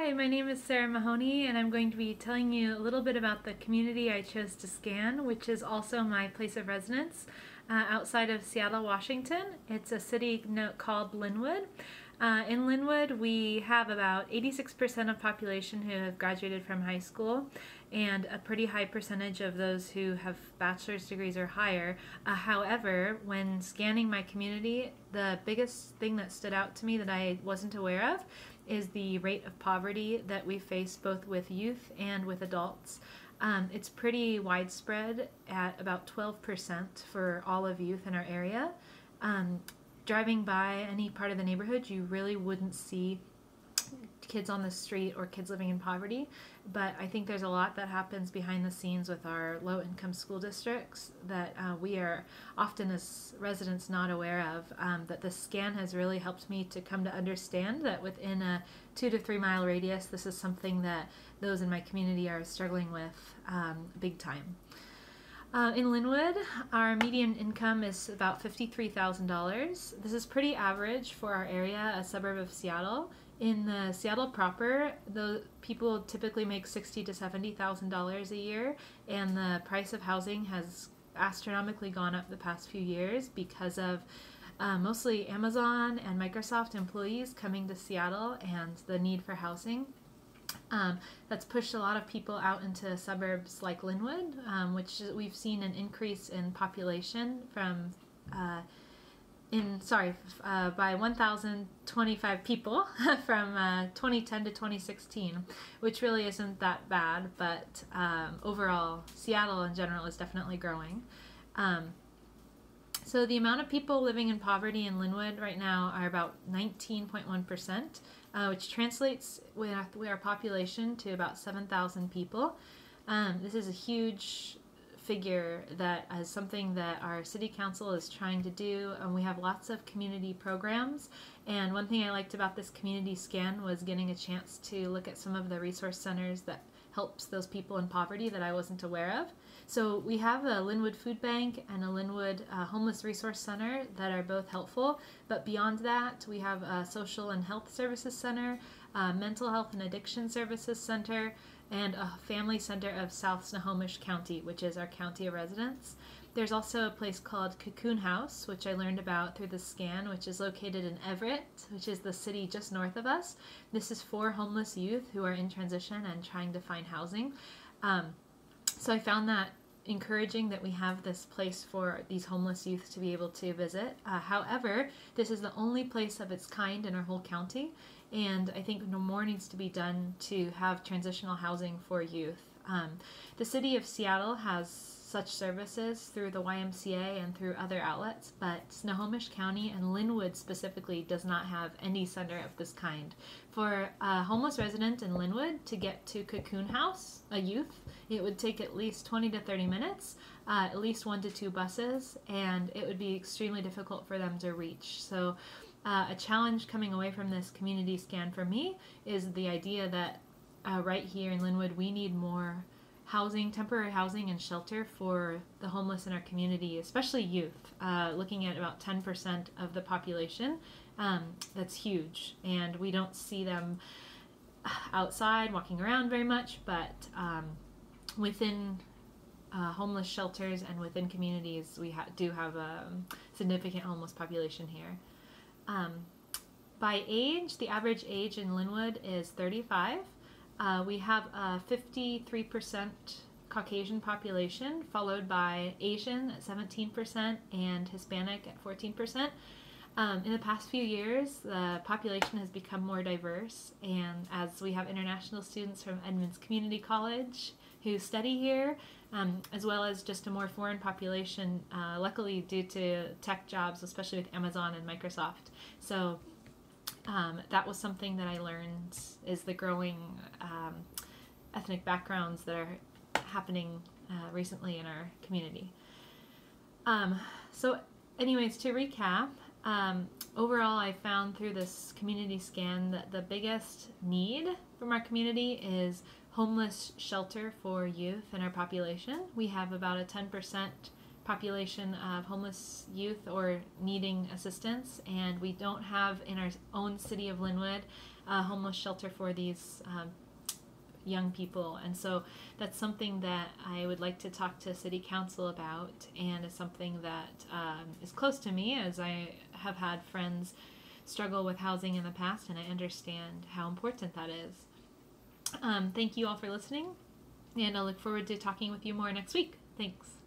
Hi, my name is Sarah Mahoney, and I'm going to be telling you a little bit about the community I chose to scan, which is also my place of residence outside of Seattle, Washington. It's a city called Lynnwood. In Lynnwood, we have about 86% of population who have graduated from high school, and a pretty high percentage of those who have bachelor's degrees or higher. However, when scanning my community, the biggest thing that stood out to me that I wasn't aware of is the rate of poverty that we face both with youth and with adults. It's pretty widespread at about 12% for all of youth in our area. Driving by any part of the neighborhood, you really wouldn't see kids on the street or kids living in poverty, but I think there's a lot that happens behind the scenes with our low-income school districts that we are often as residents not aware of, that the scan has really helped me to come to understand that within a 2 to 3 mile radius, this is something that those in my community are struggling with big time. In Lynnwood, our median income is about $53,000. This is pretty average for our area, a suburb of Seattle. In the Seattle proper, the people typically make $60,000 to $70,000 a year, and the price of housing has astronomically gone up the past few years because of mostly Amazon and Microsoft employees coming to Seattle and the need for housing. That's pushed a lot of people out into suburbs like Lynnwood, which we've seen an increase in population from by 1,025 people from 2010 to 2016, which really isn't that bad, but overall, Seattle in general is definitely growing. So the amount of people living in poverty in Lynnwood right now are about 19.1%, which translates with our population to about 7,000 people. This is a huge figure that is something that our city council is trying to do, and we have lots of community programs. And one thing I liked about this community scan was getting a chance to look at some of the resource centers that helps those people in poverty that I wasn't aware of. So we have a Lynnwood Food Bank and a Lynnwood Homeless Resource Center that are both helpful, but beyond that we have a Social and Health Services Center, Mental Health and Addiction Services Center, and a Family Center of South Snohomish County, which is our county of residence. There's also a place called Cocoon House, which I learned about through the scan, which is located in Everett, which is the city just north of us. This is for homeless youth who are in transition and trying to find housing. So I found that encouraging that we have this place for these homeless youth to be able to visit. However, this is the only place of its kind in our whole county, and I think no more needs to be done to have transitional housing for youth. The city of Seattle has such services through the YMCA and through other outlets, but Snohomish County and Lynnwood specifically does not have any center of this kind. For a homeless resident in Lynnwood to get to Cocoon House, a youth, it would take at least 20 to 30 minutes, at least 1 to 2 buses, and it would be extremely difficult for them to reach. So a challenge coming away from this community scan for me is the idea that right here in Lynnwood we need more housing, temporary housing and shelter for the homeless in our community, especially youth, looking at about 10% of the population. That's huge, and we don't see them outside walking around very much, but within homeless shelters and within communities we do have a significant homeless population here. By age, the average age in Lynnwood is 35. We have a 53% Caucasian population, followed by Asian at 17% and Hispanic at 14%. In the past few years, the population has become more diverse, and as we have international students from Edmonds Community College who study here, as well as just a more foreign population, luckily due to tech jobs, especially with Amazon and Microsoft. So that was something that I learned, is the growing ethnic backgrounds that are happening recently in our community. So anyways, to recap, overall I found through this community scan that the biggest need from our community is homeless shelter for youth in our population. We have about a 10% population of homeless youth or needing assistance, and we don't have in our own city of Lynnwood a homeless shelter for these young people. And so that's something that I would like to talk to City Council about, and is something that is close to me, as I have had friends struggle with housing in the past, and I understand how important that is. Thank you all for listening, and I look forward to talking with you more next week. Thanks.